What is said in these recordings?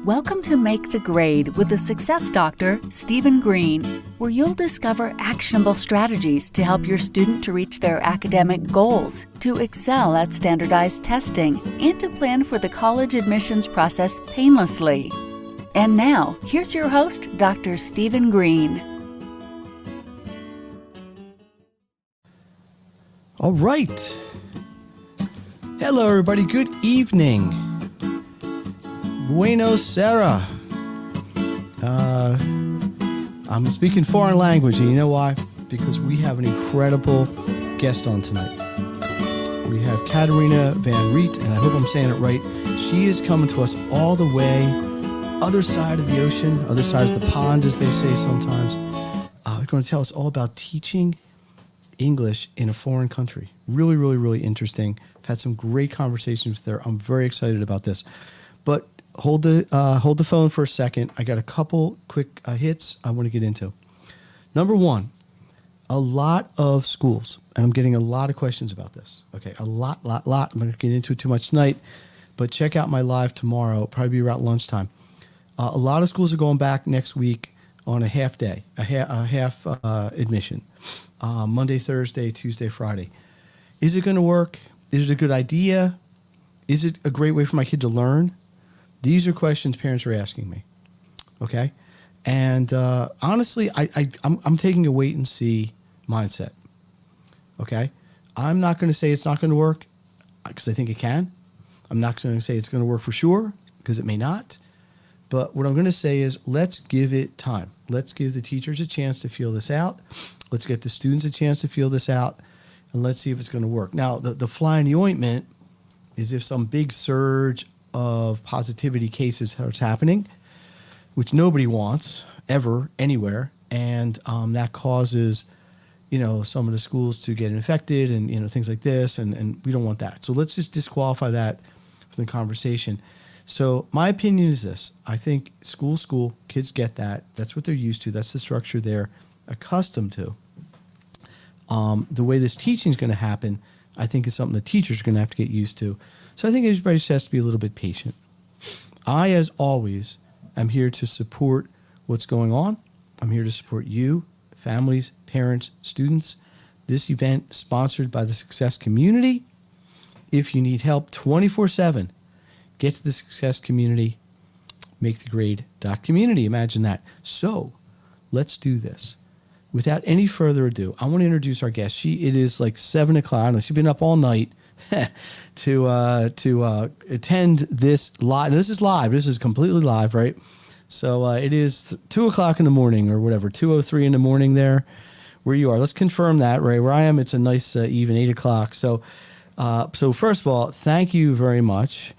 Welcome to Make the Grade with the Success Doctor, Stephen Green, where you'll discover actionable strategies to help your student to reach their academic goals, to excel at standardized testing, and to plan for the college admissions process painlessly. And now, here's your host, Dr. Stephen Green. All right. Hello, everybody. Good evening. Buenos Sarah. I'm speaking foreign language, and you know why? Because we have an incredible guest on tonight. We have Katrien Van Riet, and I hope I'm saying it right. She is coming to us all the way, other side of the ocean, other sides of the pond, as they say sometimes. Going to tell us all about teaching English in a foreign country. Really, really, really interesting. I've had some great conversations there. I'm very excited about this. But hold the phone for a second. I got a couple quick hits I want to get into. Number one, a lot of schools, and I'm getting a lot of questions about this. Okay, a lot. I'm not going to get into it too much tonight, but check out my live tomorrow, probably be around lunchtime. A lot of schools are going back next week on a half day, a half admission, Monday, Thursday, Tuesday, Friday. Is it going to work? Is it a good idea? Is it a great way for my kid to learn? These are questions parents are asking me, okay? And honestly, I'm taking a wait and see mindset, okay? I'm not going to say it's not going to work because I think it can. I'm not going to say it's going to work for sure because it may not. But what I'm going to say is let's give it time. Let's give the teachers a chance to feel this out. Let's get the students a chance to feel this out, and let's see if it's going to work. Now, the fly in the ointment is if some big surge of positivity cases starts happening, which nobody wants ever, anywhere, and that causes, some of the schools to get infected and, things like this, and we don't want that. So let's just disqualify that from the conversation. So my opinion is this. I think school, kids get that. That's what they're used to. That's the structure they're accustomed to. The way this teaching is going to happen, I think, is something the teachers are going to have to get used to. So I think everybody just has to be a little bit patient. I, as always, am here to support what's going on. I'm here to support you, families, parents, students. This event sponsored by the Success Community. If you need help 24/7, get to the Success Community, makethegrade.community. Imagine that. So let's do this. Without any further ado, I want to introduce our guest. It is like 7 o'clock. She's been up all night to attend this live. This is live. This is completely live, right? So it is 2 o'clock in the morning or whatever, 2:03 in the morning there where you are. Let's confirm that, right? Where I am, it's a nice even 8 o'clock. So first of all, thank you very much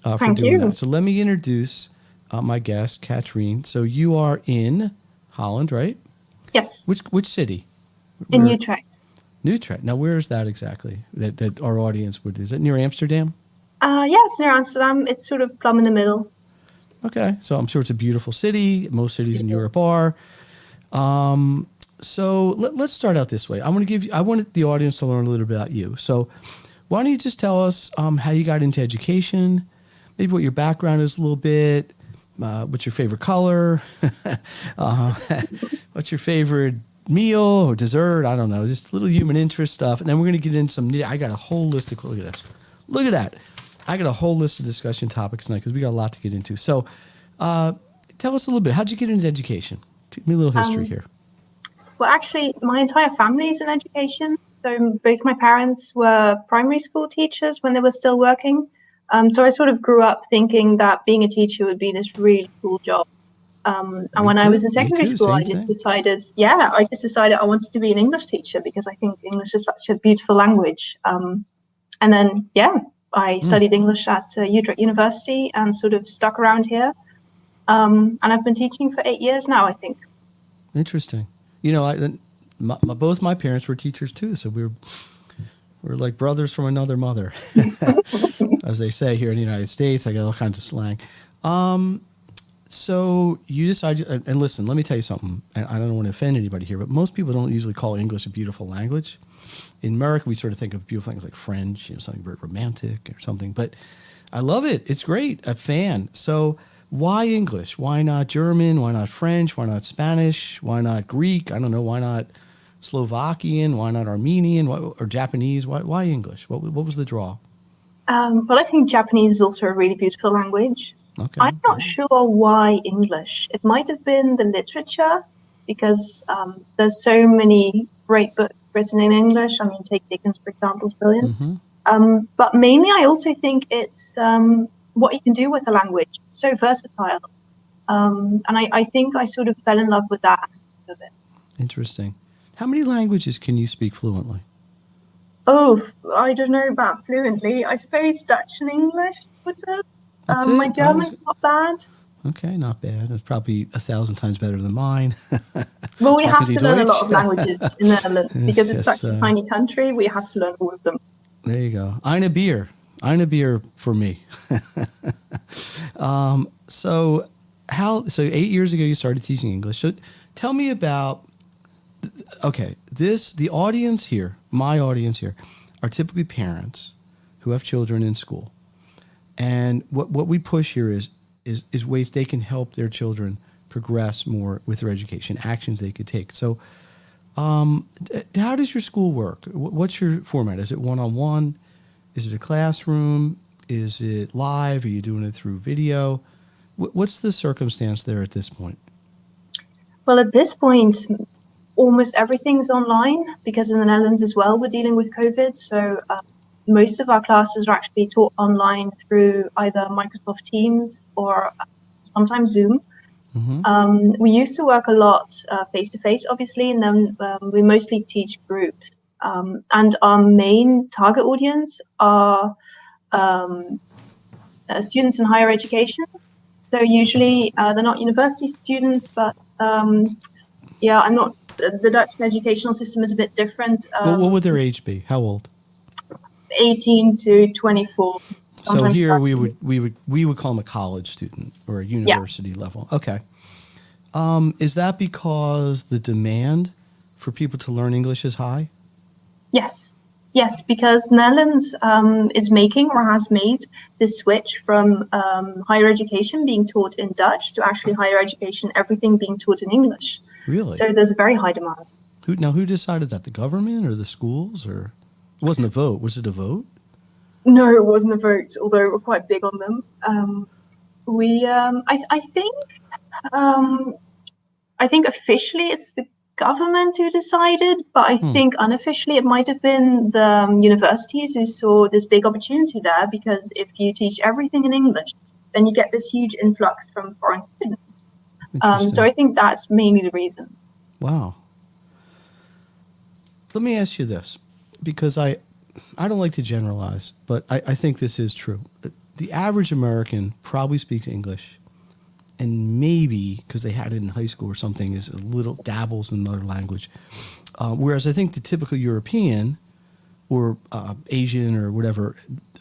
for doing that. So let me introduce my guest, Katrien. So you are in Holland, right? Yes. Which city? In Utrecht. Utrecht. Now, where is that exactly? That our audience would. Is it near Amsterdam? It's near Amsterdam. It's sort of plumb in the middle. Okay, so I'm sure it's a beautiful city. Most cities in Europe are. So let's start out this way. I want the audience to learn a little bit about you. So why don't you just tell us how you got into education, maybe what your background is a little bit, what's your favorite color, what's your favorite meal or dessert? I don't know, just little human interest stuff. And then we're going to get into I got a whole list of, look at this. Look at that. I got a whole list of discussion topics tonight because we got a lot to get into. So tell us a little bit. How'd you get into education? Give me a little history here. Well, actually, my entire family is in education. So both my parents were primary school teachers when they were still working. So I sort of grew up thinking that being a teacher would be this really cool job. And when I was in secondary school, I just decided I wanted to be an English teacher because I think English is such a beautiful language. And then, I studied English at Utrecht University and sort of stuck around here. And I've been teaching for 8 years now, I think. Interesting. Both my parents were teachers too, so we're like brothers from another mother, as they say here in the United States. I got all kinds of slang. So you decided, and listen, let me tell you something, and I don't want to offend anybody here, but most people don't usually call English a beautiful language. In America, we sort of think of beautiful things like French, something very romantic or something, but I love it. It's great. A fan. So Why English? Why not German? Why not French? Why not Spanish? Why not Greek? I don't know. Why not Slovakian? Why not Armenian? Or Japanese? Why English? What was the draw? Well, I think Japanese is also a really beautiful language. Okay. I'm not sure why English. It might have been the literature, because there's so many great books written in English. I mean, take Dickens, for example, is brilliant. But mainly, I also think it's what you can do with a language. It's so versatile. And I think I sort of fell in love with that aspect of it. Interesting. How many languages can you speak fluently? Oh, I don't know about fluently. I suppose Dutch and English, sort of. That's My it? German's not bad. Okay, not bad. It's probably 1,000 times better than mine. Well, we have Sprechen Sie to learn a lot Deutsch? of languages in the Netherlands because it's Yes, such a tiny country. We have to learn all of them. there you go. Eine Bier. Eine Bier for me. So 8 years ago you started teaching English. So tell me about, okay, the audience here, my audience here, are typically parents who have children in school. And what we push here is ways they can help their children progress more with their education, actions they could take. So how does your school work? What's your format? Is it one-on-one? Is it a classroom? Is it live? Are you doing it through video? What's the circumstance there at this point? Well, at this point, almost everything's online because in the Netherlands as well, we're dealing with COVID. So most of our classes are actually taught online through either Microsoft Teams or sometimes Zoom. We used to work a lot face-to-face, obviously, and then we mostly teach groups. And our main target audience are students in higher education. So usually they're not university students, but yeah, I'm not. The Dutch educational system is a bit different. What would their age be? How old? 18 to 24. So here we would call them a college student or a university level. Okay. Is that because the demand for people to learn English is high? Yes, because Netherlands is making or has made this switch from higher education being taught in Dutch to actually higher education, everything being taught in English. Really? So there's a very high demand. Who decided that? The government or the schools? Or it wasn't a vote? Was it a vote? No, it wasn't a vote, although we're quite big on them. I think officially it's the government who decided, but I think unofficially it might have been the universities who saw this big opportunity there, because if you teach everything in English, then you get this huge influx from foreign students. So I think that's mainly the reason. Wow. Let me ask you this, because I don't like to generalize, but I think this is true. The average American probably speaks English, and maybe because they had it in high school or something, is a little dabbles in another language. Whereas I think the typical European or Asian or whatever,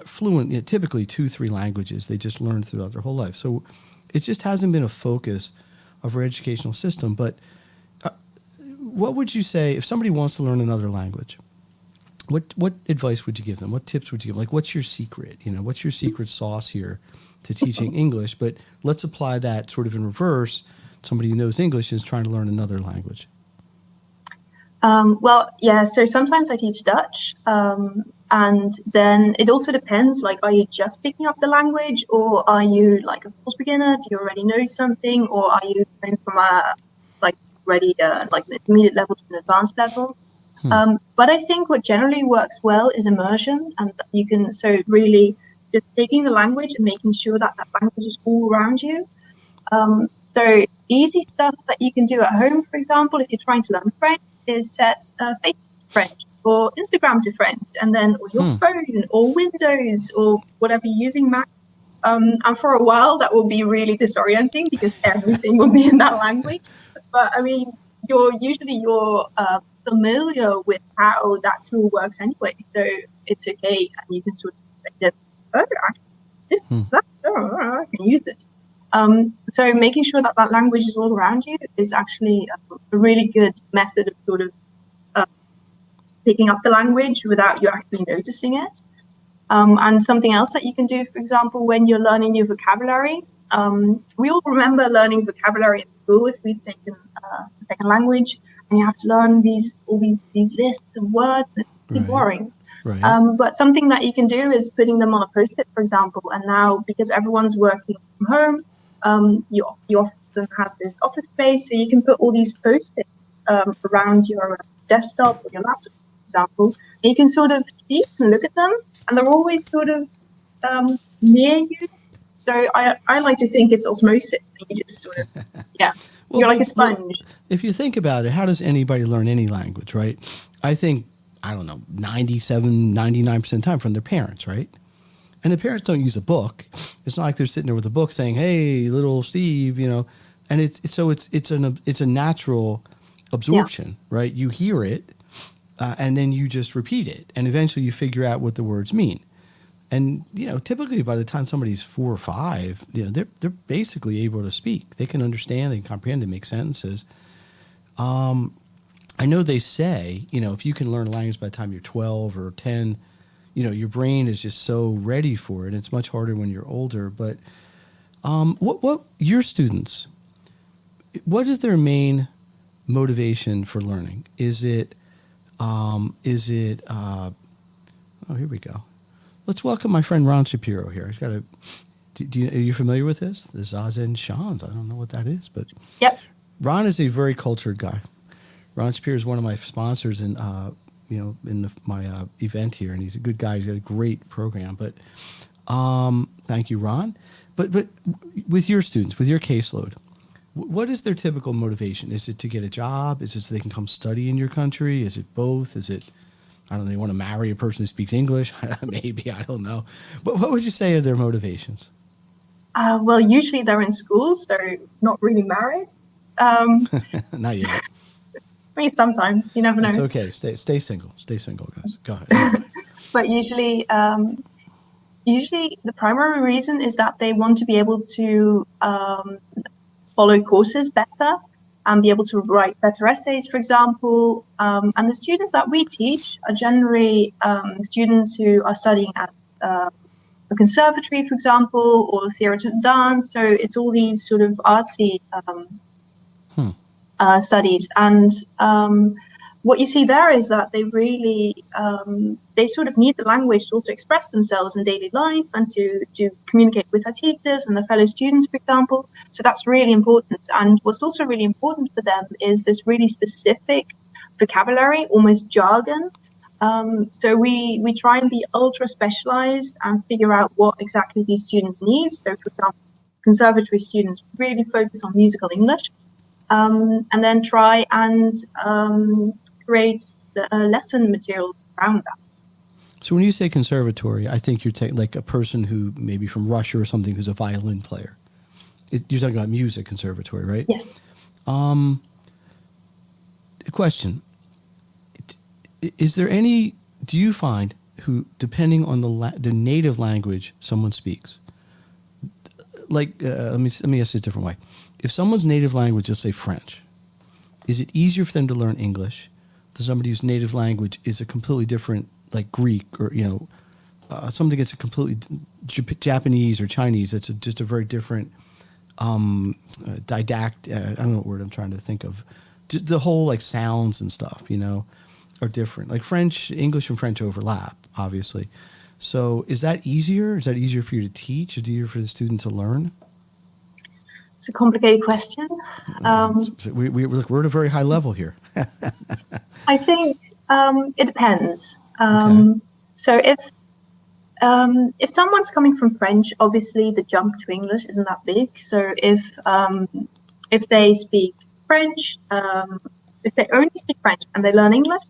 fluent, typically 2-3 languages they just learn throughout their whole life. So it just hasn't been a focus of our educational system. But what would you say if somebody wants to learn another language? What advice would you give them? What tips would you give? Like, what's your secret? What's your secret sauce here to teaching English? But let's apply that sort of in reverse. Somebody who knows English is trying to learn another language. So sometimes I teach Dutch, and then it also depends, like, are you just picking up the language, or are you like a full beginner? Do you already know something, or are you going from a an intermediate level to an advanced level? But I think what generally works well is immersion, and you can really just taking the language and making sure that language is all around you. So easy stuff that you can do at home, for example, if you're trying to learn French, is set Facebook to French or Instagram to French, and then or your phone or Windows or whatever you're using, Mac. And for a while that will be really disorienting because everything will be in that language. But I mean, you're familiar with how that tool works anyway, so it's okay, and you can sort of I can use it. So making sure that language is all around you is actually a really good method of sort of picking up the language without you actually noticing it. And something else that you can do, for example, when you're learning new vocabulary, We all remember learning vocabulary at school if we've taken a second language, and you have to learn all these lists of words, and it's pretty boring. Right. But something that you can do is putting them on a post-it, for example. And now, because everyone's working from home, you often have this office space, so you can put all these post-its around your desktop or your laptop, for example. And you can sort of cheat and look at them, and they're always sort of near you. So I like to think it's osmosis. And you just sort of, Well, you're like a sponge. If you think about it, how does anybody learn any language, right? I think, I don't know, 97, 99% of the time from their parents, right? And the parents don't use a book. It's not like they're sitting there with a book saying, "Hey, little Steve," And it's a natural absorption, right? You hear it, and then you just repeat it, and eventually you figure out what the words mean. And typically by the time somebody's 4 or 5, they're basically able to speak. They can understand, they can comprehend, they make sentences. I know they say, if you can learn a language by the time you're 12 or 10, your brain is just so ready for it. It's much harder when you're older. But what your students, what is their main motivation for learning? Is it, oh, here we go. Let's welcome my friend Ron Shapiro here. He's got a, are you familiar with this? The Zazen Shans. I don't know what that is, but Yep. Ron is a very cultured guy. Ron Shapiro is one of my sponsors in, my event here, and he's a good guy. He's got a great program. But thank you, Ron. But with your students, with your caseload, what is their typical motivation? Is it to get a job? Is it so they can come study in your country? Is it both? Is it, I don't know, they want to marry a person who speaks English? Maybe, I don't know. But what would you say are their motivations? Well, usually they're in school, so not really married. Not yet. I mean, sometimes, you never know. It's okay. Stay single. Stay single, guys. Go ahead. But usually the primary reason is that they want to be able to follow courses better and be able to write better essays, for example. And the students that we teach are generally students who are studying at a conservatory, for example, or theatre and dance. So it's all these sort of artsy studies. And what you see there is that they really, they sort of need the language to also express themselves in daily life and to communicate with their teachers and their fellow students, for example. So that's really important. And what's also really important for them is this really specific vocabulary, almost jargon. So we try and be ultra specialized and figure out what exactly these students need. So for example, conservatory students really focus on musical English, and then try and create lesson material around that. So when you say conservatory, I think you're taking like a person who maybe from Russia or something who's a violin player. You're talking about music conservatory, right? Yes. A question. Is there any, do you find who, depending on the native language someone speaks, like, let me ask it a different way. If someone's native language, let's say French, is it easier for them to learn English than somebody whose native language is a completely different, like Greek or, something that's a completely Japanese or Chinese, that's just a very different didact, I don't know what word I'm trying to think of. The whole like sounds and stuff, are different. Like English and French overlap, obviously. So is that easier? Is that easier for you to teach? Is it easier for the student to learn? It's a complicated question. We're at a very high level here. I think it depends. Okay. So if someone's coming from French, obviously the jump to English isn't that big. So if they speak French, if they only speak French and they learn English,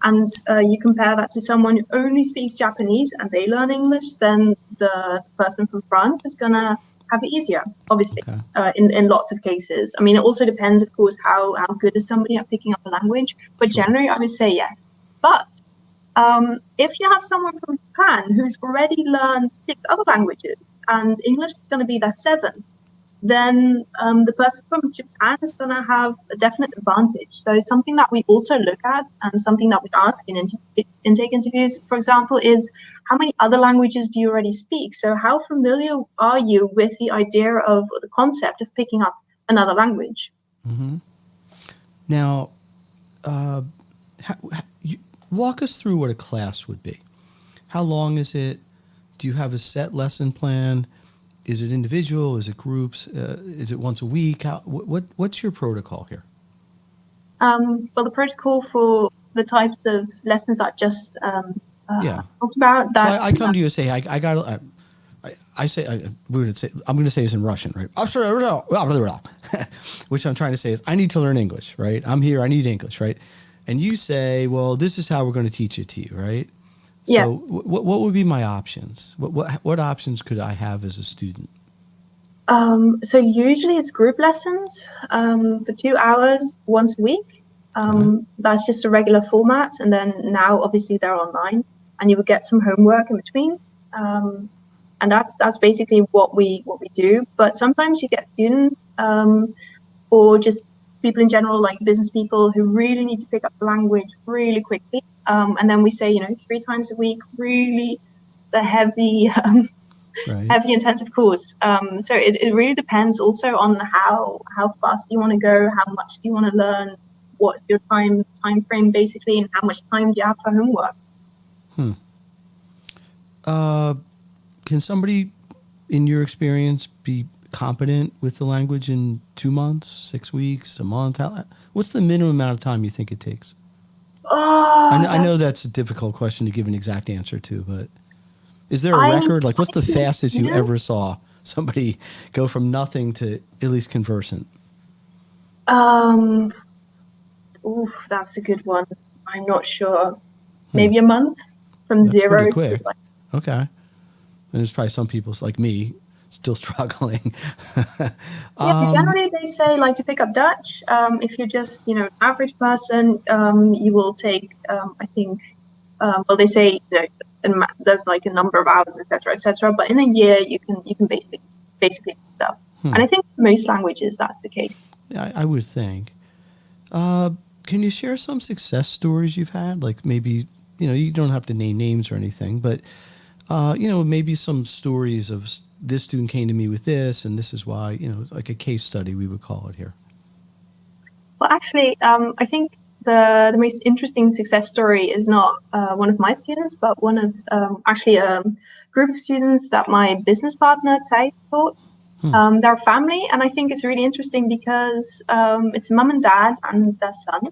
and you compare that to someone who only speaks Japanese and they learn English, then the person from France is going to have it easier, obviously, okay. In lots of cases. I mean, it also depends, of course, how good is somebody at picking up a language. But sure. Generally, I would say yes. But if you have someone from Japan who's already learned 6 other languages and English is going to be their 7th, then the person from Japan is going to have a definite advantage. So something that we also look at and something that we ask in intake interviews, for example, is how many other languages do you already speak? So how familiar are you with the idea of the concept of picking up another language? Mm-hmm. Now, walk us through what a class would be. How long is it? Do you have a set lesson plan? Is it individual? Is it groups? Is it once a week? What's your protocol here? Well, the protocol for the types of lessons I just talked about. That's so I come to you and say, I got. I say I'm going to say this in Russian, right? Which I'm trying to say is I need to learn English, right? I'm here. I need English, right? And you say, well, this is how we're going to teach it to you, right? Yeah. So what would be my options? What options could I have as a student? So usually it's group lessons for 2 hours once a week. That's just a regular format, and then now obviously they're online, and you would get some homework in between. And that's basically what we do. But sometimes you get students or just people in general, like business people, who really need to pick up the language really quickly. And then we say, 3 times a week, really the heavy heavy intensive course. So it really depends also on how fast you want to go, how much do you want to learn, what's your time frame basically, and how much time do you have for homework. Can somebody, in your experience, be competent with the language in 2 months, 6 weeks, a month? What's the minimum amount of time you think it takes? I know that's a difficult question to give an exact answer to, but is there a record? Like, what's the fastest you ever saw somebody go from nothing to at least conversant? That's a good one. I'm not sure. Maybe a month from That's zero pretty quick. to Okay. And there's probably some people like me still struggling. Generally they say like to pick up Dutch. If you're just average person, you will take I think they say there's like a number of hours, etc. But in a year you can basically pick it up. And I think most languages that's the case. Yeah, I would think. Can you share some success stories you've had? Like maybe you don't have to name names or anything, but maybe some stories of this student came to me with this, and this is why, like a case study, we would call it here. Well, actually, I think the most interesting success story is not one of my students, but one of actually a group of students that my business partner, Tai, taught. They're a family, and I think it's really interesting because it's mum and dad and their son.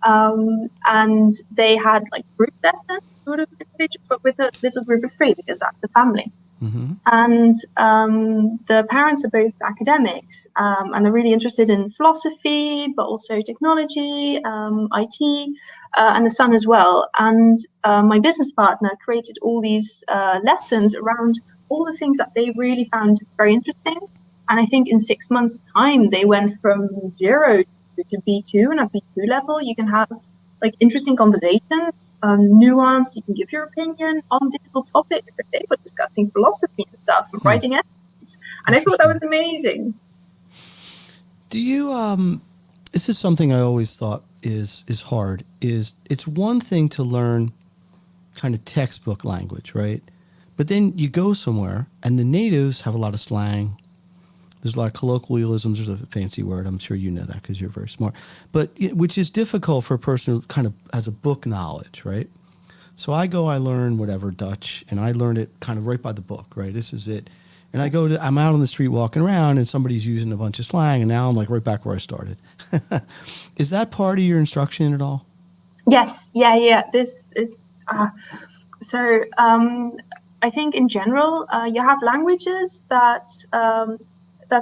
And they had like group lessons, sort of, but with a little group of 3 because that's the family. Mm-hmm. And the parents are both academics, and they're really interested in philosophy, but also technology, IT, and the son as well. And my business partner created all these lessons around all the things that they really found very interesting. And I think in 6 months' time, they went from 0 to B2, and at B2 level, you can have like interesting conversations, nuanced. You can give your opinion on difficult topics, but they were discussing philosophy and stuff and writing essays, and I thought that was amazing. Do you? This is something I always thought is hard. It's one thing to learn kind of textbook language, right? But then you go somewhere, and the natives have a lot of slang. There's a lot of colloquialisms. There's a fancy word. I'm sure you know that because you're very smart. But which is difficult for a person who kind of has a book knowledge, right? So I learn whatever Dutch, and I learn it kind of right by the book, right? This is it. And I'm out on the street walking around, and somebody's using a bunch of slang, and now I'm like right back where I started. Is that part of your instruction at all? Yes. Yeah. This is so. I think in general, you have languages that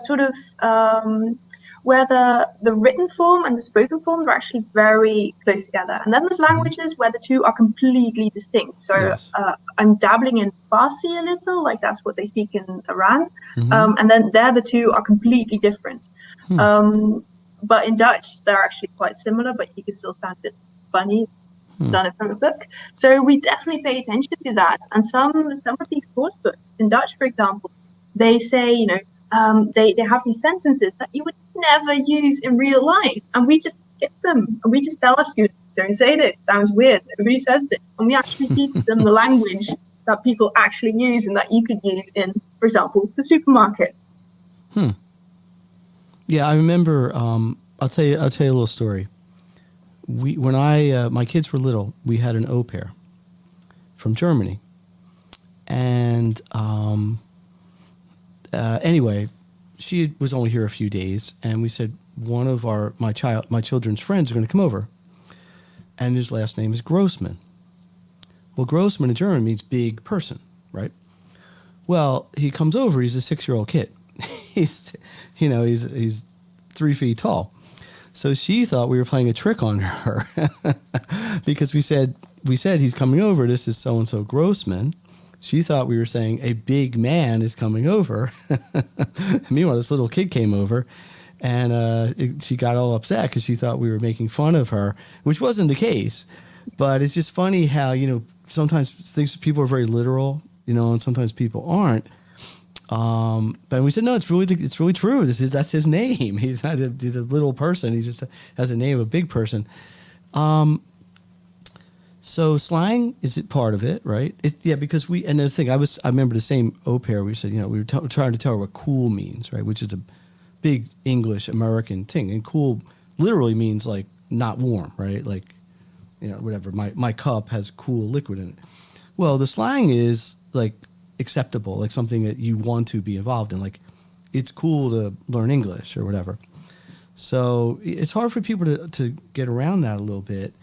sort of where the written form and the spoken form are actually very close together. And then there's languages where the two are completely distinct. So Yes. I'm dabbling in Farsi a little, like that's what they speak in Iran. And then there the two are completely different. But in Dutch, they're actually quite similar, but you can still sound a bit funny. Done it from a book. So we definitely pay attention to that. And some of these course books in Dutch, for example, they say, they have these sentences that you would never use in real life, and we just skip them, and we just tell our students, don't say this, sounds weird, everybody says this, and we actually teach them the language that people actually use and that you could use in, for example, the supermarket. Yeah, I remember. I'll tell you a little story. When my kids were little, we had an au pair from Germany, and anyway, she was only here a few days, and we said one of my children's friends are going to come over, and his last name is Grossman. Well, Grossman in German means big person, right? Well, he comes over. He's a 6-year-old kid. he's 3 feet tall. So she thought we were playing a trick on her because we said he's coming over. This is so and so Grossman. She thought we were saying a big man is coming over. Meanwhile, this little kid came over, and she got all upset because she thought we were making fun of her, which wasn't the case. But it's just funny how sometimes people are very literal, and sometimes people aren't. But we said, no, it's really true. That's his name. He's not he's a little person. He just has a name of a big person. So slang is it part of it, right? Because and the thing I remember the same au pair. We said, we were trying to tell her what cool means, right? Which is a big English American thing, and cool literally means like not warm, right? Like, whatever. My cup has cool liquid in it. Well, the slang is like acceptable, like something that you want to be involved in. Like, it's cool to learn English or whatever. So it's hard for people to get around that a little bit.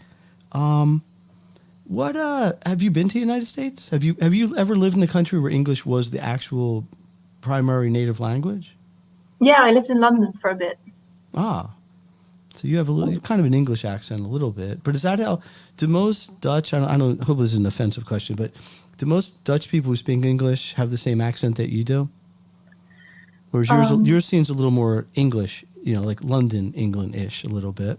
What have you been to the United States? Have you ever lived in a country where English was the actual primary native language? Yeah, I lived in London for a bit. So you have kind of an English accent a little bit, but is that how? Do most Dutch? I don't hope this is an offensive question, but do most Dutch people who speak English have the same accent that you do, or is yours seems a little more English? Like London, England-ish, a little bit.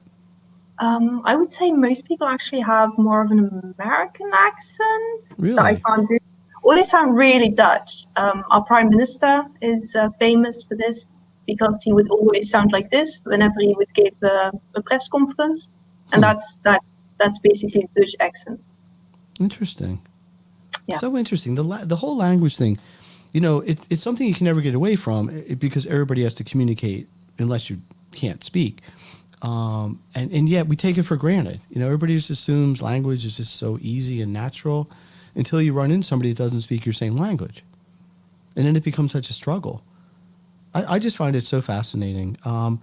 I would say most people actually have more of an American accent. Really? That I can't do. Or they sound really Dutch. Our Prime Minister is famous for this because he would always sound like this whenever he would give a press conference, and that's basically a Dutch accent. Interesting. Yeah. So interesting. The whole language thing, it's something you can never get away from because everybody has to communicate unless you can't speak. And yet we take it for granted. Everybody just assumes language is just so easy and natural until you run into somebody that doesn't speak your same language. And then it becomes such a struggle. I just find it so fascinating. Let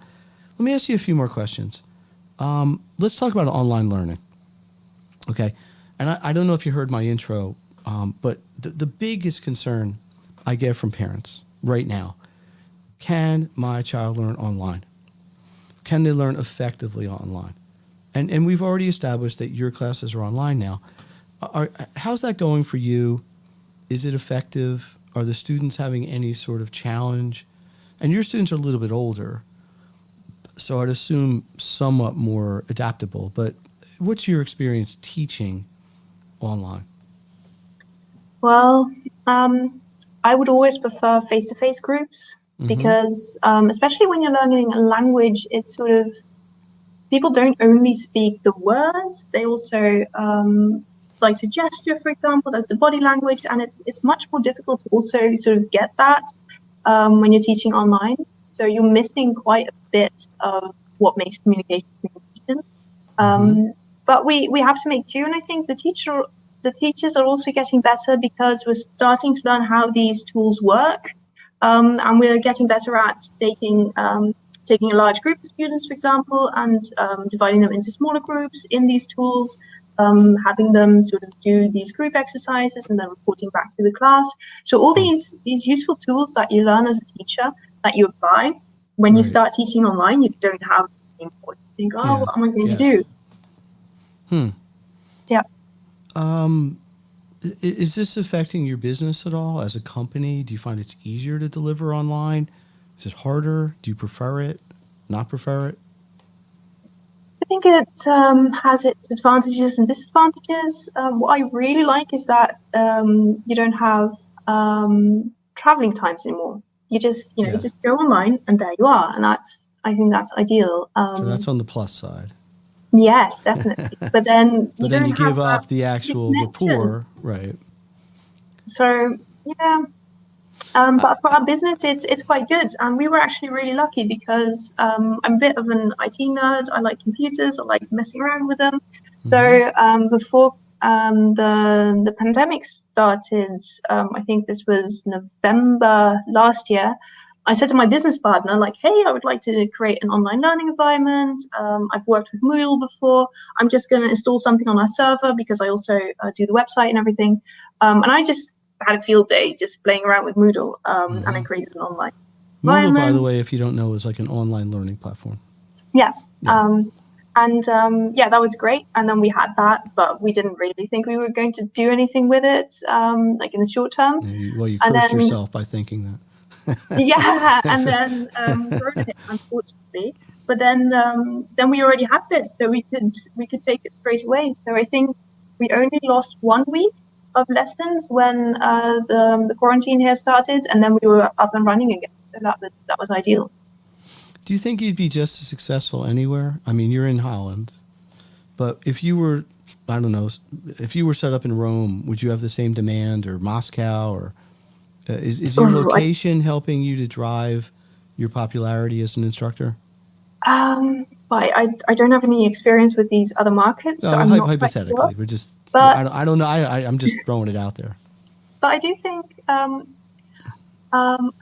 me ask you a few more questions. Let's talk about online learning. Okay. And I don't know if you heard my intro, but the biggest concern I get from parents right now, can my child learn online? Can they learn effectively online? And we've already established that your classes are online now. How's that going for you? Is it effective? Are the students having any sort of challenge? And your students are a little bit older, so I'd assume somewhat more adaptable. But what's your experience teaching online? Well, I would always prefer face-to-face groups because especially when you're learning a language, it's sort of, people don't only speak the words, they also like to gesture, for example. There's the body language, and it's much more difficult to also sort of get that when you're teaching online. So you're missing quite a bit of what makes communication. But we have to make do, and I think the teachers are also getting better because we're starting to learn how these tools work, and we're getting better at taking a large group of students, for example, and dividing them into smaller groups in these tools, having them sort of do these group exercises and then reporting back to the class. So all these useful tools that you learn as a teacher that you apply when you start teaching online, you don't have anymore. You think, what am I going to do? Yeah. Is this affecting your business at all as a company? Do you find it's easier to deliver online? Is it harder? Do you prefer it? Not prefer it? I think it has its advantages and disadvantages. What I really like is that you don't have traveling times anymore. You just, Yeah. just go online and there you are. And I think that's ideal. So that's on the plus side. Yes, definitely. But then But you then don't you have give up that the actual connection. rapport, right? So yeah. But for our business, it's quite good. And we were actually really lucky because I'm a bit of an IT nerd. I like computers. I like messing around with them. So before the pandemic started, I think this was November last year. I said to my business partner, like, hey, I would like to create an online learning environment. I've worked with Moodle before. I'm just going to install something on our server because I also do the website and everything. And I just had a field day just playing around with Moodle, and I created an online Moodle, by the environment. way, if you don't know, is like an online learning platform. Yeah. Yeah. Yeah, that was great. And then we had that, but we didn't really think we were going to do anything with it, like in the short term. You And cursed then, yourself by thinking that. yeah, and then Corona hit, unfortunately. But then we already had this, so we could take it straight away. So I think we only lost 1 week of lessons when the quarantine here started, and then we were up and running again. So that was ideal. Do you think you'd be just as successful anywhere? I mean, you're in Holland, but if you were, I don't know, if you were set up in Rome, would you have the same demand, or Moscow, or is your location helping you to drive your popularity as an instructor? But I don't have any experience with these other markets, so No, I'm not quite sure. hypothetically, But I don't know. I'm just throwing it out there. I do think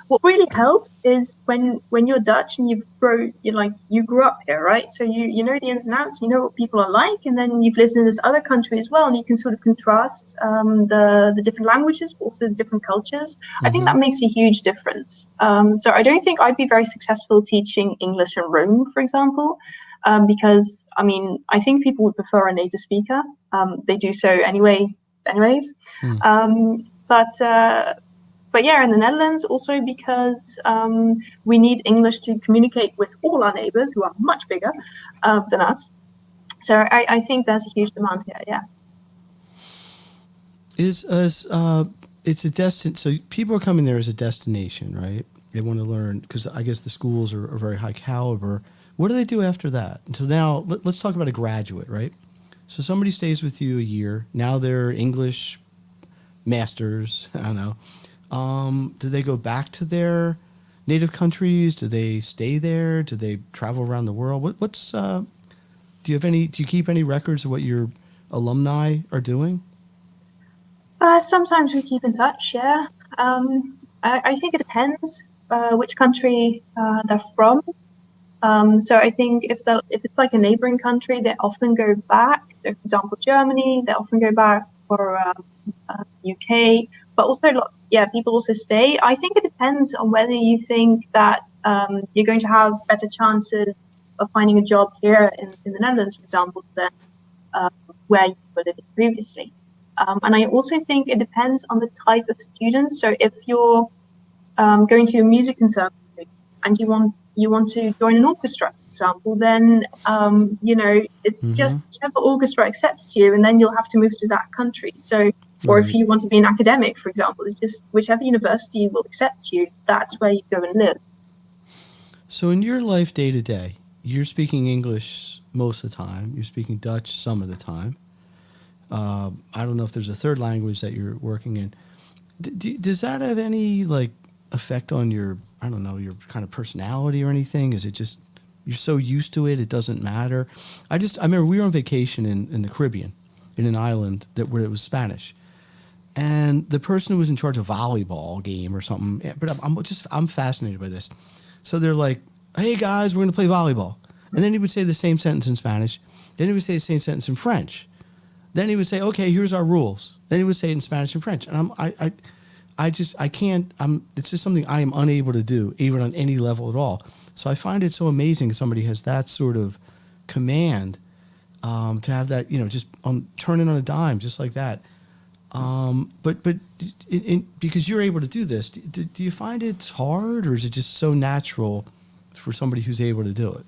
what really helps is when you're Dutch and you grew up here, right? So you know the ins and outs, you know what people are like, and then you've lived in this other country as well, and you can sort of contrast the different languages, but also the different cultures. I think that makes a huge difference. So I don't think I'd be very successful teaching English in Rome, for example, because I mean I think people would prefer a native speaker. They do so anyways. But yeah, in the Netherlands, also because we need English to communicate with all our neighbors who are much bigger than us. So I think there's a huge demand here. Yeah. It's a so people are coming there as a destination, right? They want to learn because I guess the schools are very high caliber. What do they do after that? And so now let's talk about a graduate, right? So somebody stays with you a year. Now they're English masters. I don't know. Do they go back to their native countries? Do they stay there? Do they travel around the world? Do you keep any records of what your alumni are doing? Sometimes we keep in touch. Yeah. I think it depends which country they're from. So I think if it's like a neighboring country, they often go back. So for example, Germany, they often go back, or UK, but also people also stay. I think it depends on whether you think that you're going to have better chances of finding a job here in the Netherlands, for example, than where you were living previously. And I also think it depends on the type of student. So if you're going to a music conservatory and you want to join an orchestra, for example, then it's just whichever orchestra accepts you, and then you'll have to move to that country. So, or if you want to be an academic, for example, it's just whichever university will accept you, that's where you go and live. So in your life day to day, you're speaking English most of the time. You're speaking Dutch some of the time. I don't know if there's a third language that you're working in. Does that have any effect on your, I don't know, your kind of personality or anything? Is it just you're so used to it, it doesn't matter? I remember we were on vacation in the Caribbean, in an island where it was Spanish, and the person who was in charge of volleyball game or something. But I'm fascinated by this. So they're like, "Hey guys, we're going to play volleyball," and then he would say the same sentence in Spanish. Then he would say the same sentence in French. Then he would say, "Okay, here's our rules." Then he would say it in Spanish and French, and I can't. It's just something I am unable to do, even on any level at all. So I find it so amazing somebody has that sort of command to have that, just turn it on a dime, just like that. But because you're able to do this, do you find it's hard, or is it just so natural for somebody who's able to do it?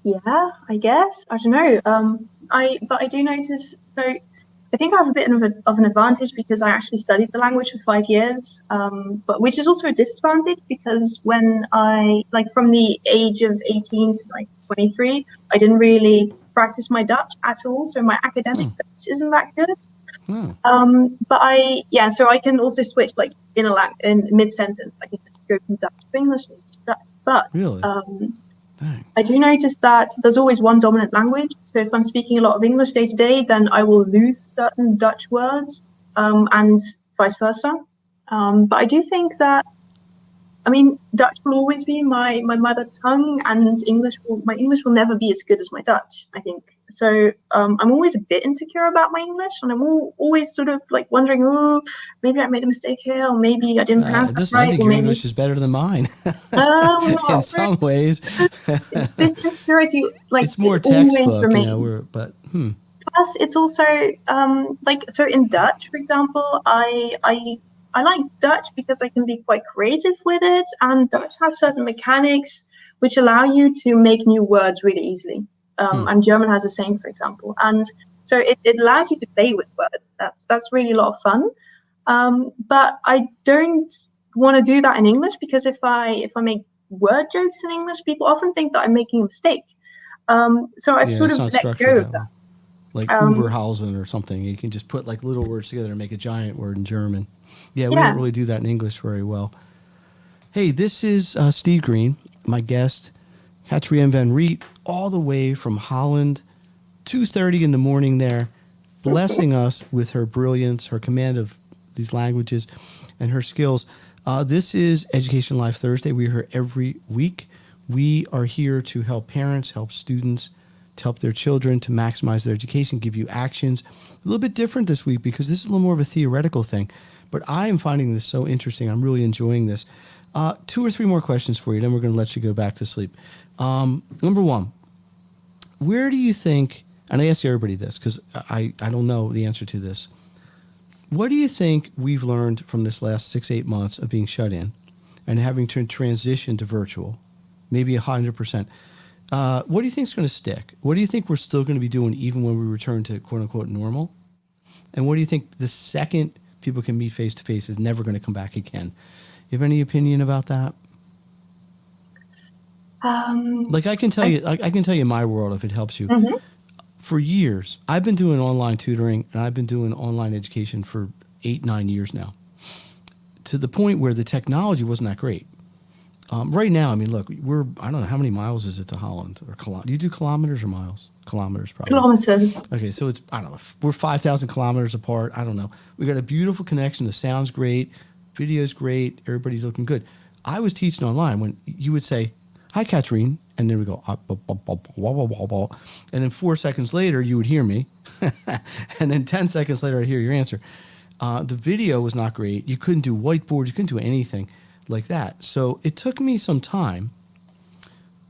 Yeah, I guess. I don't know. I do notice. So I think I have a bit of an advantage because I actually studied the language for 5 years, but which is also a disadvantage because when from the age of 18 to like 23, I didn't really practice my Dutch at all. So my academic Dutch isn't that good. So I can also switch like in mid-sentence. I can just go from Dutch to English, but Really? I do notice that there's always one dominant language. So if I'm speaking a lot of English day to day, then I will lose certain Dutch words, and vice versa. But I do think that, Dutch will always be my mother tongue, and my English will never be as good as my Dutch, I think. So I'm always a bit insecure about my English, and I'm always sort of like wondering, oh, maybe I made a mistake here, or maybe I didn't pronounce that right. I think your English is better than mine. In some ways. This insecurity, it's more textbook, Plus, it's also so in Dutch, for example, I like Dutch because I can be quite creative with it, and Dutch has certain mechanics which allow you to make new words really easily. And German has the same, for example, and so it allows you to play with words. That's really a lot of fun. But I don't want to do that in English because if I make word jokes in English, people often think that I'm making a mistake. So I've sort of let go of that. Like Uberhausen or something. You can just put like little words together and make a giant word in German. Yeah, we don't really do that in English very well. Hey, this is Steve Green, my guest, Katrien Van Riet, all the way from Holland, 2:30 in the morning there, blessing us with her brilliance, her command of these languages, and her skills. This is Education Live Thursday. We're here every week. We are here to help parents, help students, to help their children, to maximize their education, give you actions. A little bit different this week because this is a little more of a theoretical thing. But I am finding this so interesting. I'm really enjoying this. 2 or 3 more questions for you, then we're going to let you go back to sleep. Number one, where do you think, and I ask everybody this because I don't know the answer to this. What do you think we've learned from this last 6-8 months of being shut in and having to transition to virtual, maybe 100%? What do you think is going to stick? What do you think we're still going to be doing even when we return to quote unquote normal? And what do you think the second people can meet face to face is never going to come back again? You have any opinion about that? I can tell you my world if it helps you. Mm-hmm. For years, I've been doing online tutoring and I've been doing online education for 8-9 years now, to the point where the technology wasn't that great. Right now, look, I don't know, how many miles is it to Holland? Do you do kilometers or miles? Kilometers, probably. Kilometers. Okay, so it's, I don't know, we're 5,000 kilometers apart. I don't know. We got a beautiful connection. The sound's great. Video's great. Everybody's looking good. I was teaching online when you would say, "Hi, Katrien," and then we go, and then 4 seconds later, you would hear me. And then 10 seconds later, I'd hear your answer. The video was not great. You couldn't do whiteboards. You couldn't do anything like that. So it took me some time,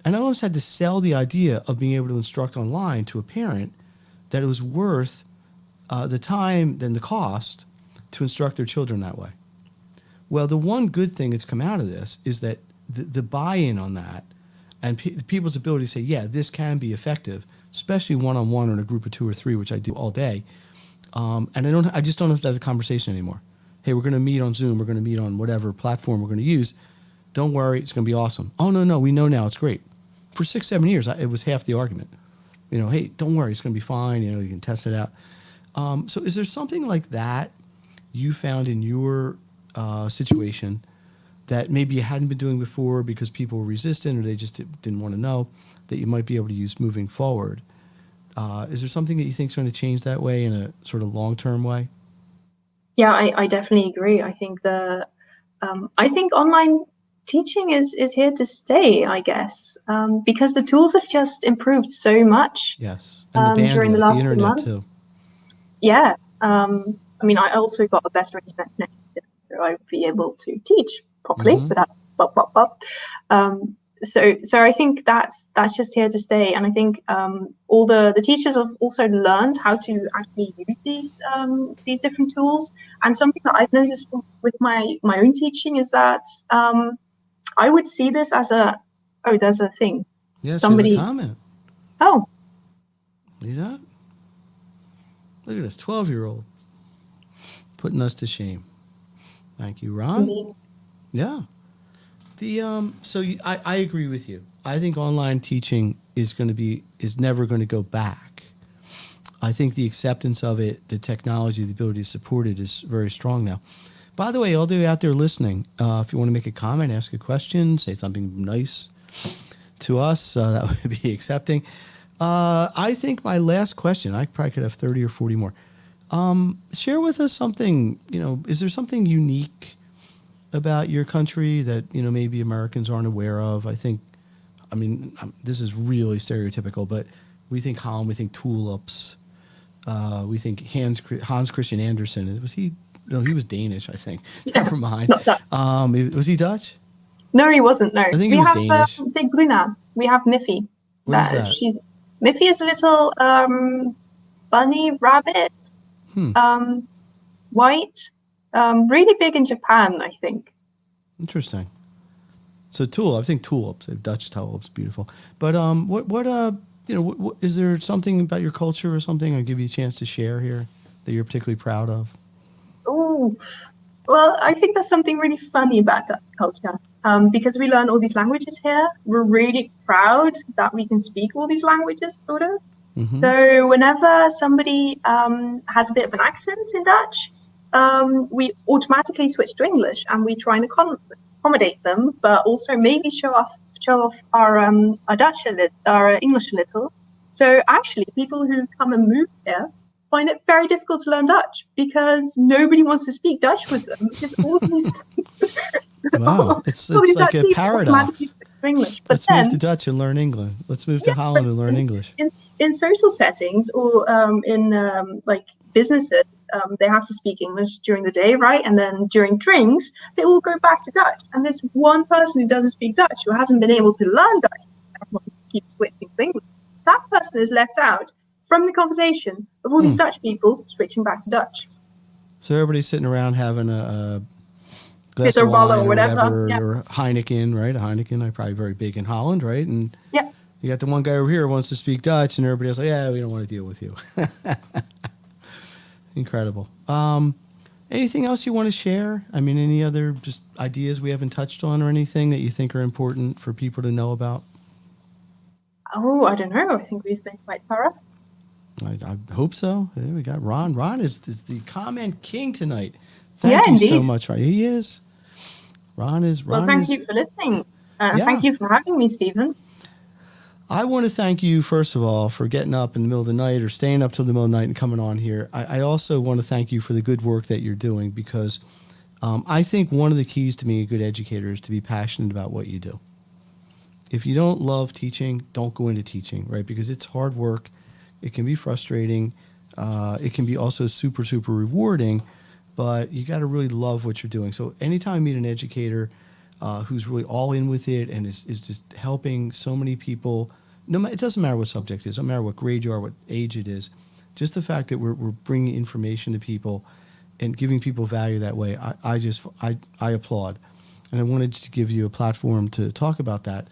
and I almost had to sell the idea of being able to instruct online to a parent that it was worth the time than the cost to instruct their children that way. Well, the one good thing that's come out of this is that the buy-in on that and people's ability to say, yeah, this can be effective, especially one-on-one or in a group of 2 or 3, which I do all day. And I just don't have to have the conversation anymore. Hey, we're going to meet on Zoom. We're going to meet on whatever platform we're going to use. Don't worry, it's going to be awesome. Oh, no, we know now it's great. For 6-7 years, it was half the argument. Hey, don't worry, it's going to be fine. You can test it out. So is there something like that you found in your situation that maybe you hadn't been doing before because people were resistant or they just didn't want to know, that you might be able to use moving forward? Is there something that you think is going to change that way in a sort of long-term way? Yeah, I definitely agree. I think I think online teaching is here to stay, I guess, because the tools have just improved so much. Yes, and the bandwidth, during the last the internet months. too. Yeah, I also got a better internet connection, so I would be able to teach properly without pop. So I think that's just here to stay, and I think all the teachers have also learned how to actually use these different tools. And something that I've noticed with my own teaching is that I would see this as there's a thing. Yeah, somebody comment. Oh, Yeah. Look at this 12-year-old putting us to shame. Thank you, Ron. Indeed. Yeah. I agree with you. I think online teaching is never going to go back. I think the acceptance of it, the technology, the ability to support it is very strong now. By the way, all of you out there listening, if you want to make a comment, ask a question, say something nice to us, that would be accepting. I think my last question, I probably could have 30 or 40 more. Share with us something, is there something unique about your country that, maybe Americans aren't aware of? This is really stereotypical, but we think Holland, we think tulips. We think Hans Christian Andersen. Was he? No, he was Danish, I think. Yeah, Never mind. not Dutch. Was he Dutch? No, he wasn't. No, I think we he was have Danish. Big Bruna. We have Miffy. What is that? Miffy is a little bunny rabbit, white, really big in Japan, I think. Interesting. So tulip, I think tulips, Dutch tulips, beautiful. But what is there something about your culture or something I'll give you a chance to share here that you're particularly proud of? Oh, well, I think there's something really funny about Dutch culture. Because we learn all these languages here, we're really proud that we can speak all these languages, sort of. Mm-hmm. So whenever somebody has a bit of an accent in Dutch, we automatically switch to English, and we try and accommodate them, but also maybe show off our Dutch our English a little. So actually, people who come and move here find it very difficult to learn Dutch because nobody wants to speak Dutch with them. Because all these wow, it's like a paradox. English. But Let's move to Dutch and learn English. Let's move to Holland and learn English. In social settings or in businesses, they have to speak English during the day, right? And then during drinks, they all go back to Dutch. And this one person who doesn't speak Dutch, who hasn't been able to learn Dutch, keeps switching to English, that person is left out from the conversation of all these Dutch people switching back to Dutch. So everybody's sitting around having a glass of wine or whatever, or Heineken, right? A Heineken, I'm probably very big in Holland, right? And you got the one guy over here who wants to speak Dutch, and everybody else like, yeah, we don't want to deal with you. Incredible. Anything else you want to share? Any other just ideas we haven't touched on or anything that you think are important for people to know about? Oh, I don't know. I think we've been quite thorough. I hope so. Yeah, we got Ron. Ron is the comment king tonight. Thank you so much, Ron. He is. Ron is. Well, thank you for listening. Thank you for having me, Stephen. I want to thank you, first of all, for getting up in the middle of the night or staying up till the middle of the night and coming on here. I also want to thank you for the good work that you're doing because I think one of the keys to being a good educator is to be passionate about what you do. If you don't love teaching, don't go into teaching, right? Because it's hard work. It can be frustrating. It can be also super, super rewarding, but you got to really love what you're doing. So anytime I meet an educator who's really all in with it and is just helping so many people, it doesn't matter what subject it is, it doesn't matter what grade you are, what age it is, just the fact that we're bringing information to people and giving people value that way, I applaud. And I wanted to give you a platform to talk about that.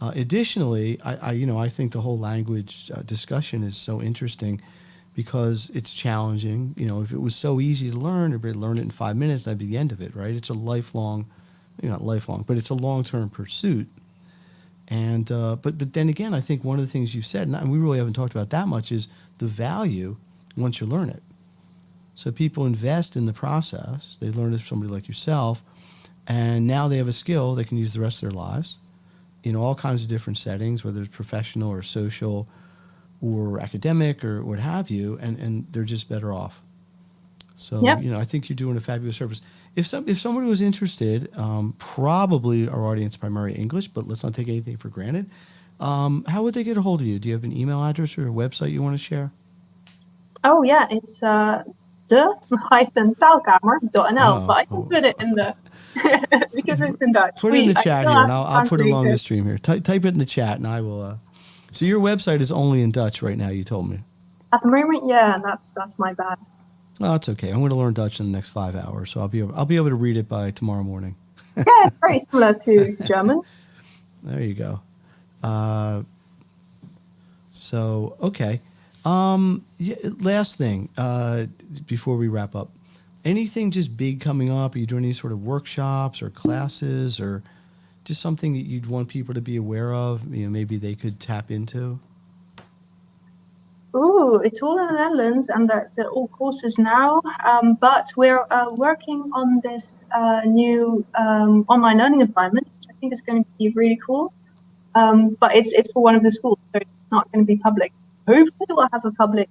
Additionally, I think the whole language discussion is so interesting because it's challenging. If it was so easy to learn, everybody learn it in 5 minutes, that'd be the end of it, right? It's a lifelong, not lifelong, but it's a long-term pursuit. And but then again, I think one of the things you said, and we really haven't talked about that much, is the value once you learn it. So people invest in the process. They learn it from somebody like yourself, and now they have a skill they can use the rest of their lives in all kinds of different settings, whether it's professional or social or academic or what have you, and they're just better off. So, I think you're doing a fabulous service. If somebody was interested, probably our audience primarily English, but let's not take anything for granted. How would they get a hold of you? Do you have an email address or a website you want to share? Oh, yeah, it's de-taalkamer.nl, but I can put it in the... because it's in Dutch. Put it in the chat here, and I'll put it along the stream here. Type it in the chat, and I will... So your website is only in Dutch right now, you told me. At the moment, yeah, that's my bad. Oh, it's okay. I'm going to learn Dutch in the next 5 hours, so I'll be able to read it by tomorrow morning. Yeah, it's very similar to German. There you go. So, okay. Yeah, last thing, before we wrap up, anything just big coming up? Are you doing any sort of workshops or classes or just something that you'd want people to be aware of? Maybe they could tap into? Ooh, it's all in the Netherlands and they're all courses now. But we're working on this new online learning environment, which I think is going to be really cool. But it's for one of the schools, so it's not going to be public. Hopefully, we'll have a public.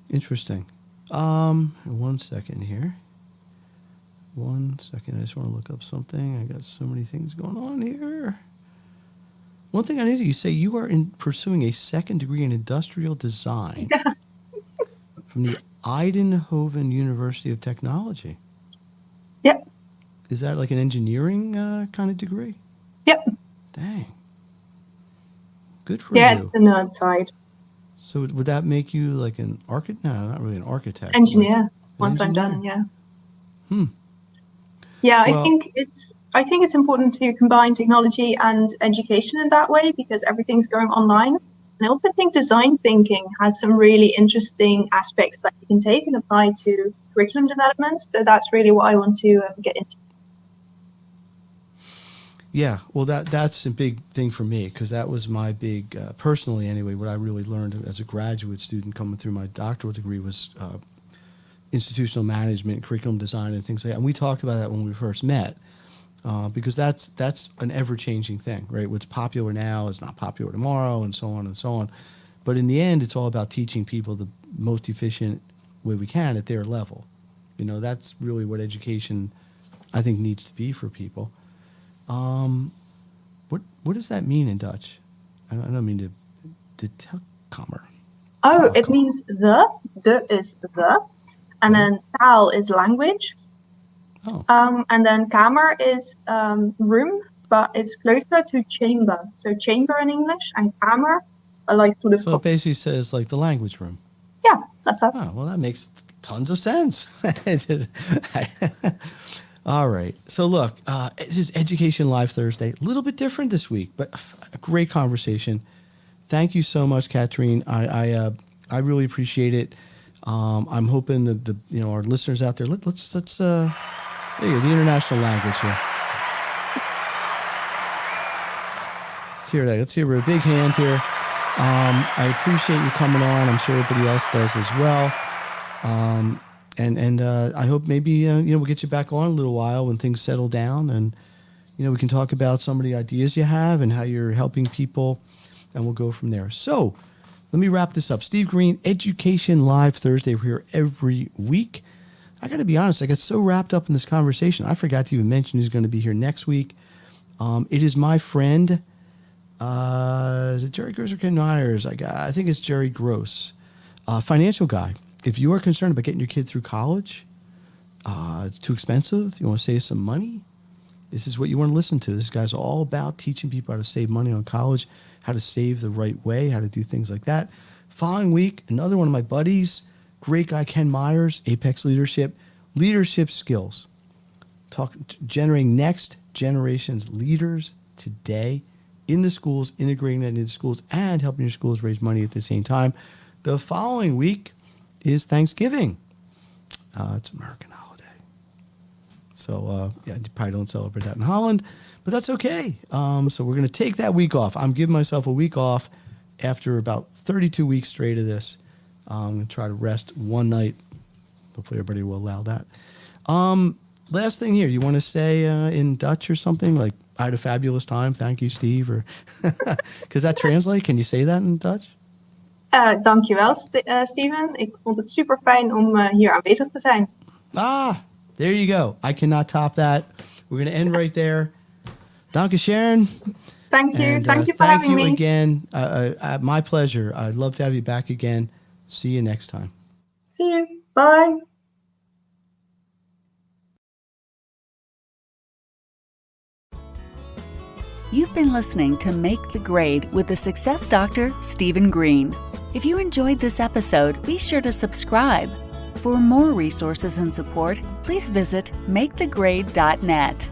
Interesting. 1 second here. 1 second. I just want to look up something. I got so many things going on here. One thing I need to, you say you are pursuing a second degree in industrial design from the Eindhoven University of Technology. Yep. Is that like an engineering kind of degree? Yep. Dang. Good for you. Yeah, it's the nerd side. So would that make you like an architect? No, not really an architect. Engineer. Like once engineer? I'm done, yeah. Well, I think it's important to combine technology and education in that way because everything's going online. And I also think design thinking has some really interesting aspects that you can take and apply to curriculum development. So that's really what I want to get into. Yeah, well, that's a big thing for me because that was my big, personally anyway, what I really learned as a graduate student coming through my doctoral degree was institutional management, curriculum design, and things like that. And we talked about that when we first met because that's an ever-changing thing, right? What's popular now is not popular tomorrow, and so on and so on. But in the end, it's all about teaching people the most efficient way we can at their level. That's really what education, I think, needs to be for people. What does that mean in Dutch? I don't mean to telkamer. Oh, it means the. De is the. And then taal is language. Oh. And then kamer is room, but it's closer to chamber. So chamber in English and kamer are like sort of. So it basically says like the language room. Yeah, that's us. Oh, well, that makes tons of sense. All right. So look, this is Education Live Thursday. A little bit different this week, but a great conversation. Thank you so much, Katrien. I really appreciate it. I'm hoping that our listeners out there. Let's there you go, the international language here. Let's hear that. Let's hear a big hand here. I appreciate you coming on. I'm sure everybody else does as well. And I hope maybe we'll get you back on in a little while when things settle down, and we can talk about some of the ideas you have and how you're helping people, and we'll go from there. So let me wrap this up. Steve Green, Education Live Thursday. We're here every week. I got to be honest, I got so wrapped up in this conversation, I forgot to even mention who's going to be here next week. It is my friend, is it Jerry Gross or Ken Myers? I think it's Jerry Gross, financial guy. If you are concerned about getting your kid through college, it's too expensive, you want to save some money, this is what you want to listen to. This guy's all about teaching people how to save money on college, how to save the right way, how to do things like that. Following week, another one of my buddies, great guy, Ken Myers, Apex Leadership Skills. Generating next generation's leaders today in the schools, integrating that into schools, and helping your schools raise money at the same time. The following week is Thanksgiving. It's an American holiday. So, you probably don't celebrate that in Holland, but that's okay. So we're going to take that week off. I'm giving myself a week off after about 32 weeks straight of this. I'm going to try to rest one night. Hopefully everybody will allow that. Last thing here, you want to say in Dutch or something like, I had a fabulous time. Thank you, Steve. Or does that translate? Can you say that in Dutch? Dankjewel, Steven. Ik vond het super fijn om hier aanwezig te zijn. There you go. I cannot top that. We're going to end right there. Danke, Sharon. Thank you. And, thank you for having me. Thank you again. My pleasure. I'd love to have you back again. See you next time. See you. Bye. You've been listening to Make the Grade with the Success Doctor, Stephen Green. If you enjoyed this episode, be sure to subscribe. For more resources and support, please visit makethegrade.net.